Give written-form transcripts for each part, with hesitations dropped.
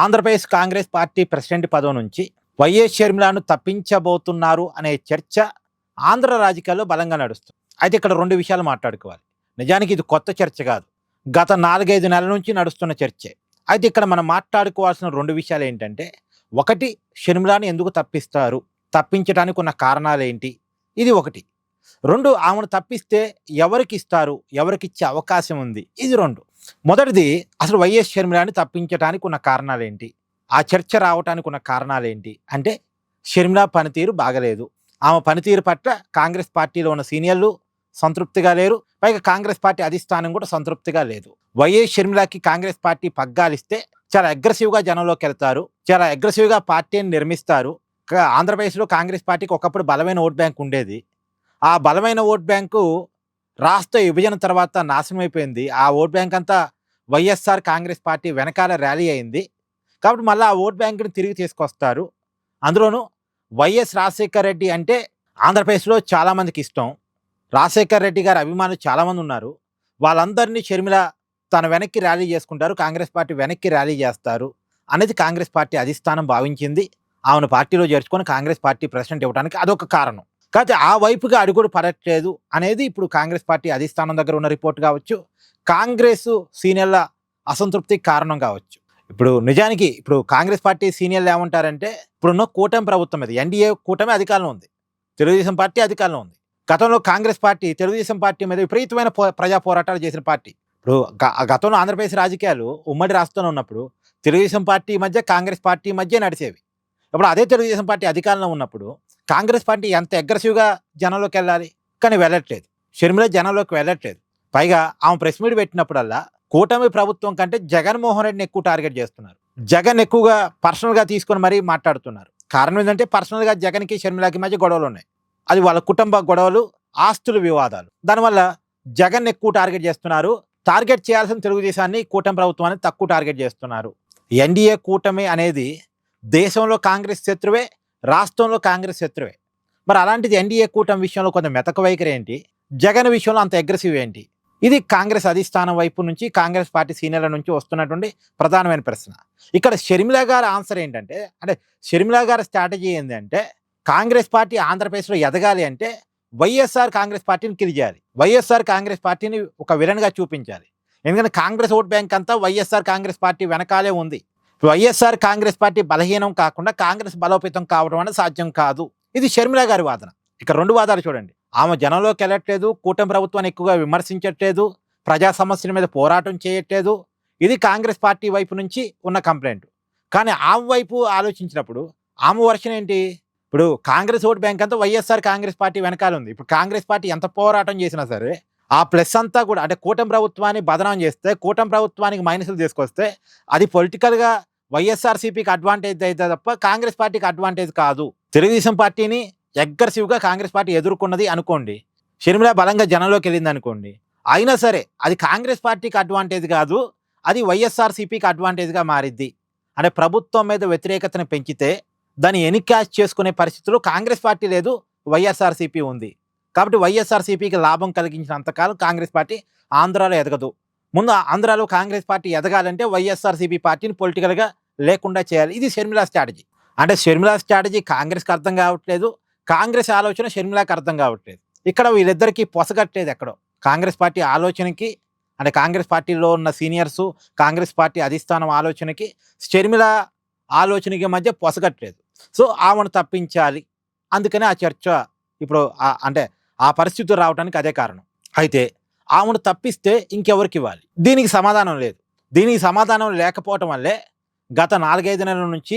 Andhra Pradesh Congress party president పదవి నుంచి YS షర్మిలను తప్పించబోతున్నారు అనే చర్చ ఆంధ్ర రాజకీయాల్లో బలంగా నడుస్తుంది. అయితే ఇక్కడ రెండు విషయాలు మాట్లాడుకోవాలి. నిజానికి ఇది కొత్త చర్చ కాదు, గత 4-5 నెలల నుంచి నడుస్తున్న చర్చే. అయితే ఇక్కడ మనం మాట్లాడుకోవాల్సిన రెండు విషయాలు ఏంటంటే, ఒకటి, షర్మిలను ఎందుకు తప్పిస్తారు, తప్పించడానికి ఉన్న కారణాలు ఏంటి, ఇది ఒకటి. రెండు, ఆమెను తప్పిస్తే ఎవరికి ఇస్తారు, ఎవరికి ఇచ్చే అవకాశం ఉంది, ఇది రెండు. మొదటిది, అసలు వైఎస్ షర్మిలని తప్పించడానికి ఉన్న కారణాలు ఏంటి, ఆ చర్చ రావడానికి ఉన్న కారణాలు ఏంటి అంటే, షర్మిల పనితీరు బాగలేదు, ఆమె పనితీరు పట్ల కాంగ్రెస్ పార్టీలో ఉన్న సీనియర్లు సంతృప్తిగా లేరు, పైగా కాంగ్రెస్ పార్టీ అధిష్టానం కూడా సంతృప్తిగా లేదు. వైఎస్ షర్మిలకి కాంగ్రెస్ పార్టీ పగ్గాలిస్తే చాలా అగ్రెసివ్గా జనంలోకి వెళ్తారు, చాలా అగ్రెసివ్గా పార్టీని నిర్మిస్తారు. ఆంధ్రప్రదేశ్లో కాంగ్రెస్ పార్టీకి ఒకప్పుడు బలమైన ఓట్ బ్యాంక్ ఉండేది. ఆ బలమైన ఓట్ బ్యాంకు రాష్ట్ర విభజన తర్వాత నాశనం అయిపోయింది. ఆ ఓట్ బ్యాంక్ అంతా వైఎస్ఆర్ కాంగ్రెస్ పార్టీ వెనకాల ర్యాలీ అయింది. కాబట్టి మళ్ళీ ఆ ఓట్ బ్యాంక్ని తిరిగి తీసుకొస్తారు. అందులోనూ వైఎస్ రాజశేఖర్ రెడ్డి అంటే ఆంధ్రప్రదేశ్లో చాలామందికి ఇష్టం. రాజశేఖర్ రెడ్డి గారి అభిమానులు చాలామంది ఉన్నారు. వాళ్ళందరినీ షర్మిల తన వెనక్కి ర్యాలీ చేసుకుంటారు, కాంగ్రెస్ పార్టీ వెనక్కి ర్యాలీ చేస్తారు అనేది కాంగ్రెస్ పార్టీ అధిష్టానం భావించింది. ఆమెను పార్టీలో చేర్చుకొని కాంగ్రెస్ పార్టీ ప్రెసిడెంట్ ఇవ్వడానికి అదొక కారణం. కాకపోతే ఆ వైపుగా అడుగుడు పడట్లేదు అనేది ఇప్పుడు కాంగ్రెస్ పార్టీ అధిష్టానం దగ్గర ఉన్న రిపోర్ట్ కావచ్చు, కాంగ్రెస్ సీనియర్ల అసంతృప్తికి కారణం కావచ్చు. నిజానికి కాంగ్రెస్ పార్టీ సీనియర్లు ఏమంటారంటే, ఇప్పుడున్న కూటమి ప్రభుత్వం మీద, ఎన్డీఏ కూటమి అధికారంలో ఉంది, తెలుగుదేశం పార్టీ అధికారంలో ఉంది. గతంలో కాంగ్రెస్ పార్టీ తెలుగుదేశం పార్టీ మీద విపరీతమైన ప్రజా పోరాటాలు చేసిన పార్టీ. గతంలో ఆంధ్రప్రదేశ్ రాజకీయాలు ఉమ్మడి రాష్ట్రంలో ఉన్నప్పుడు తెలుగుదేశం పార్టీ మధ్య కాంగ్రెస్ పార్టీ మధ్య నడిచేవి. ఇప్పుడు అదే తెలుగుదేశం పార్టీ అధికారంలో ఉన్నప్పుడు కాంగ్రెస్ పార్టీ ఎంత అగ్రెసివ్గా జనంలోకి వెళ్ళాలి, కానీ వెళ్ళట్లేదు. షర్మిల జనంలోకి వెళ్ళట్లేదు. పైగా ఆమె ప్రెస్ మీట్ పెట్టినప్పుడల్లా కూటమి ప్రభుత్వం కంటే జగన్మోహన్ రెడ్డిని ఎక్కువ టార్గెట్ చేస్తున్నారు. జగన్ ఎక్కువగా పర్సనల్గా తీసుకొని మరీ మాట్లాడుతున్నారు. కారణం ఏంటంటే, పర్సనల్గా జగన్కి షర్మిలకి మధ్య గొడవలు ఉన్నాయి. అది వాళ్ళ కుటుంబ గొడవలు, ఆస్తుల వివాదాలు. దానివల్ల జగన్ ఎక్కువ టార్గెట్ చేస్తున్నారు. టార్గెట్ చేయాల్సిన తెలుగుదేశాన్ని, కూటమి ప్రభుత్వాన్ని తక్కువ టార్గెట్ చేస్తున్నారు. ఎన్డీఏ కూటమి అనేది దేశంలో కాంగ్రెస్ శత్రువే, రాష్ట్రంలో కాంగ్రెస్ శత్రువే. మరి అలాంటిది ఎన్డీఏ కూటమి విషయంలో కొంత మెతక వైఖరి ఏంటి, జగన్ విషయంలో అంత అగ్రెసివ్ ఏంటి? ఇది కాంగ్రెస్ అధిష్టానం వైపు నుంచి, కాంగ్రెస్ పార్టీ సీనియర్ల నుంచి వస్తున్నటువంటి ప్రధానమైన ప్రశ్న. ఇక్కడ షర్మిల గారి ఆన్సర్ ఏంటంటే, షర్మిల గారి స్ట్రాటజీ ఏంటంటే, కాంగ్రెస్ పార్టీ ఆంధ్రప్రదేశ్లో ఎదగాలి అంటే వైఎస్ఆర్ కాంగ్రెస్ పార్టీని కిల్ చేయాలి, వైఎస్ఆర్ కాంగ్రెస్ పార్టీని ఒక విలన్గా చూపించాలి. ఎందుకంటే కాంగ్రెస్ ఓట్ బ్యాంక్ అంతా వైఎస్ఆర్ కాంగ్రెస్ పార్టీ వెనకాలే ఉంది. వైఎస్ఆర్ కాంగ్రెస్ పార్టీ బలహీనం కాకుండా కాంగ్రెస్ బలోపేతం కావడం అనేది సాధ్యం కాదు. ఇది షర్మిల గారి వాదన. ఇక్కడ రెండు వాదాలు చూడండి. ఆమె జనంలోకి వెళ్ళట్లేదు, కూటమి ప్రభుత్వాన్ని ఎక్కువగా విమర్శించట్లేదు, ప్రజా సమస్యల మీద పోరాటం చేయట్లేదు. ఇది కాంగ్రెస్ పార్టీ వైపు నుంచి ఉన్న కంప్లైంట్. కానీ ఆమె వైపు ఆలోచించినప్పుడు ఆమె వర్షన్ ఏంటి, కాంగ్రెస్ ఓట్ బ్యాంక్ అంతా వైఎస్ఆర్ కాంగ్రెస్ పార్టీ వెనకాల ఉంది. కాంగ్రెస్ పార్టీ ఎంత పోరాటం చేసినా సరే ఆ ప్లస్ అంతా కూడా, కూటమి ప్రభుత్వాన్ని బదనాం చేస్తే, కూటమి ప్రభుత్వానికి మైనస్లు తీసుకొస్తే అది పొలిటికల్గా వైఎస్ఆర్సీపీకి అడ్వాంటేజ్ అయితే తప్ప కాంగ్రెస్ పార్టీకి అడ్వాంటేజ్ కాదు. తెలుగుదేశం పార్టీని అగ్రెసివ్గా కాంగ్రెస్ పార్టీ ఎదుర్కొన్నది అనుకోండి, షర్మిల బలంగా జనంలోకి వెళ్ళింది అనుకోండి, అయినా సరే అది కాంగ్రెస్ పార్టీకి అడ్వాంటేజ్ కాదు, అది వైఎస్ఆర్సీపీకి అడ్వాంటేజ్గా మారిద్ది. ప్రభుత్వం మీద వ్యతిరేకతను పెంచితే దాన్ని ఎన్కాష్ చేసుకునే పరిస్థితుల్లో కాంగ్రెస్ పార్టీ లేదు, వైఎస్ఆర్సీపీ ఉంది. కాబట్టి వైఎస్ఆర్సీపీకి లాభం కలిగించినంతకాలం కాంగ్రెస్ పార్టీ ఆంధ్రాలో ఎదగదు. ముందు ఆంధ్రాలో కాంగ్రెస్ పార్టీ ఎదగాలంటే వైఎస్ఆర్సీపీ పార్టీని పొలిటికల్గా లేకుండా చేయాలి. ఇది షర్మిల స్ట్రాటజీ. షర్మిల స్ట్రాటజీ కాంగ్రెస్కి అర్థం కావట్లేదు, కాంగ్రెస్ ఆలోచన షర్మిలకి అర్థం కావట్లేదు. ఇక్కడ వీళ్ళిద్దరికీ పొసగట్లేదు ఎక్కడో. కాంగ్రెస్ పార్టీ ఆలోచనకి, కాంగ్రెస్ పార్టీలో ఉన్న సీనియర్సు, కాంగ్రెస్ పార్టీ అధిష్టానం ఆలోచనకి, షర్మిల ఆలోచనకి మధ్య పొసగట్లేదు. సో ఆమెను తప్పించాలి, అందుకనే ఆ చర్చ ఆ పరిస్థితులు రావడానికి అదే కారణం. అయితే ఆమెను తప్పిస్తే ఇంకెవరికి ఇవ్వాలి? దీనికి సమాధానం లేదు. దీనికి సమాధానం లేకపోవటం వల్లే గత 4-5 నెలల నుంచి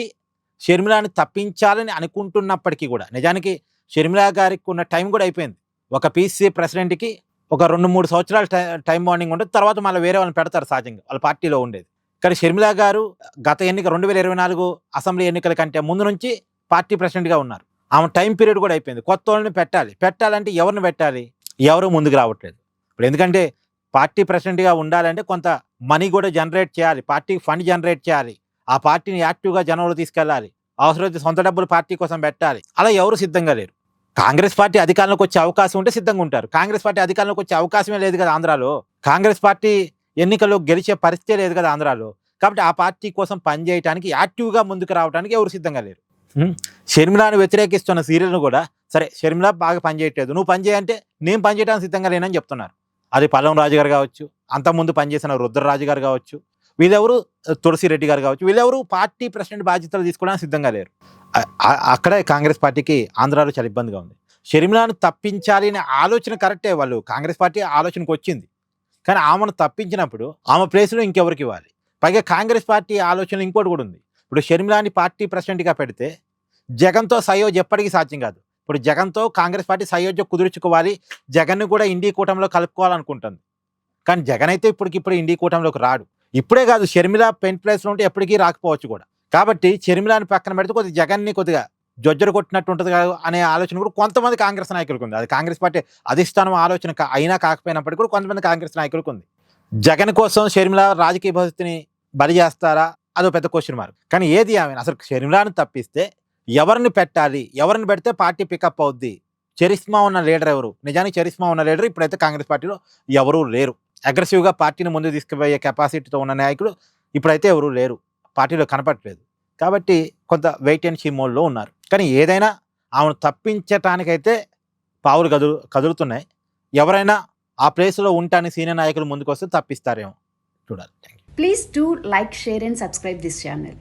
షర్మిలని తప్పించాలని అనుకుంటున్నప్పటికీ కూడా, నిజానికి షర్మిల గారికి ఉన్న టైం కూడా అయిపోయింది. ఒక పీసీసీ ప్రెసిడెంట్కి ఒక 2-3 సంవత్సరాల టైం బాండింగ్ ఉంటుంది, తర్వాత మళ్ళీ వేరే వాళ్ళని పెడతారు సహజంగా, వాళ్ళ పార్టీలో ఉండేది. కానీ షర్మిల గారు గత ఎన్నిక 2024 అసెంబ్లీ ఎన్నికల కంటే ముందు నుంచి పార్టీ ప్రెసిడెంట్గా ఉన్నారు. ఆమె టైం పీరియడ్ కూడా అయిపోయింది. కొత్త వాళ్ళని పెట్టాలంటే ఎవరిని పెట్టాలి? ఎవరు ముందుకు రావట్లేదు. ఎందుకంటే పార్టీ ప్రెసిడెంట్గా ఉండాలంటే కొంత మనీ కూడా జనరేట్ చేయాలి, పార్టీకి ఫండ్ జనరేట్ చేయాలి, ఆ పార్టీని యాక్టివ్గా జనంలో తీసుకెళ్ళాలి, అవసరమైతే సొంత డబ్బులు పార్టీ కోసం పెట్టాలి. అలా ఎవరు సిద్ధంగా లేరు. కాంగ్రెస్ పార్టీ అధికారంలోకి వచ్చే అవకాశం ఉంటే సిద్ధంగా ఉంటారు. కాంగ్రెస్ పార్టీ అధికారంలోకి వచ్చే అవకాశమే లేదు కదా ఆంధ్రాలో. కాంగ్రెస్ పార్టీ ఎన్నికల్లో గెలిచే పరిస్థితే లేదు కదా ఆంధ్రాలో. కాబట్టి ఆ పార్టీ కోసం పనిచేయడానికి యాక్టివ్గా ముందుకు రావడానికి ఎవరు సిద్ధంగా లేరు. షర్మిలాను వ్యతిరేకిస్తున్న సీరియల్ను కూడా సరే షర్మిల బాగా పనిచేయట్లేదు, నువ్వు పని చేయంటే నేను పనిచేయడానికి సిద్ధంగా లేనని చెప్తున్నారు. అది పల్లం రాజు గారు కావచ్చు, అంతకుముందు పనిచేసిన రుద్రరాజు గారు కావచ్చు, వీళ్ళెవరు తులసిరెడ్డి గారు కావచ్చు, వీళ్ళెవరు పార్టీ ప్రెసిడెంట్ బాధ్యతలు తీసుకోవడానికి సిద్ధంగా లేరు. అక్కడే కాంగ్రెస్ పార్టీకి ఆంధ్రాలో చాలా ఇబ్బందిగా ఉంది. షర్మిలాను తప్పించాలి అనే ఆలోచన కరెక్టే, వాళ్ళు కాంగ్రెస్ పార్టీ ఆలోచనకు వచ్చింది. కానీ ఆమెను తప్పించినప్పుడు ఆమె ప్లేస్లో ఇంకెవరికి ఇవ్వాలి? పైగా కాంగ్రెస్ పార్టీ ఆలోచనలు ఇంకోటి కూడా ఉంది. ఇప్పుడు షర్మిలాని పార్టీ ప్రెసిడెంట్గా పెడితే జగన్తో సయోధ్య ఎప్పటికీ సాధ్యం కాదు. ఇప్పుడు జగన్తో కాంగ్రెస్ పార్టీ సయోధ్య కుదుర్చుకోవాలి, జగన్ను కూడా ఇండి కూటమిలో కలుపుకోవాలనుకుంటుంది. కానీ జగన్ అయితే ఇప్పటికిప్పుడు ఇండి కూటమిలోకి రాడు. ఇప్పుడే కాదు, షర్మిల పెన్ ప్లేస్లో ఉంటే ఎప్పటికీ రాకపోవచ్చు కూడా. కాబట్టి షర్మిలాని పక్కన పెడితే కొద్దిగా జగన్ని కొద్దిగా జొజ్జరు కొట్టినట్టు ఉంటుంది కదా అనే ఆలోచన కూడా కొంతమంది కాంగ్రెస్ నాయకులకు ఉంది. అది కాంగ్రెస్ పార్టీ అధిష్టానం ఆలోచన అయినా కాకపోయినప్పటికీ కూడా కొంతమంది కాంగ్రెస్ నాయకులకు ఉంది. జగన్ కోసం షర్మిల రాజకీయ భవిష్యత్తుని బలి చేస్తారా, అదో పెద్ద క్వశ్చన్ మార్క్. కానీ ఏది ఆమె అసలు షర్మిలాను తప్పిస్తే ఎవరిని పెట్టాలి, ఎవరిని పెడితే పార్టీ పికప్ అవుద్ది? చరిస్మా ఉన్న లీడర్ ఎవరు? నిజానికి చరిస్మా ఉన్న లీడర్ ఇప్పుడైతే కాంగ్రెస్ పార్టీలో ఎవరూ లేరు. అగ్రెసివ్గా పార్టీని ముందు తీసుకుపోయే కెపాసిటీతో ఉన్న నాయకులు ఇప్పుడైతే ఎవరూ లేరు, పార్టీలో కనపట్లేదు. కాబట్టి కొంత వెయిట్ అండ్ సీ మోడ్లో ఉన్నారు. కానీ ఏదైనా ఆమెను తప్పించటానికైతే పావులు కదులుతున్నాయి. ఎవరైనా ఆ ప్లేస్లో ఉంటానికి సీనియర్ నాయకులు ముందుకు వస్తే తప్పిస్తారేమో, చూడాలి. Please do like, share and subscribe this channel.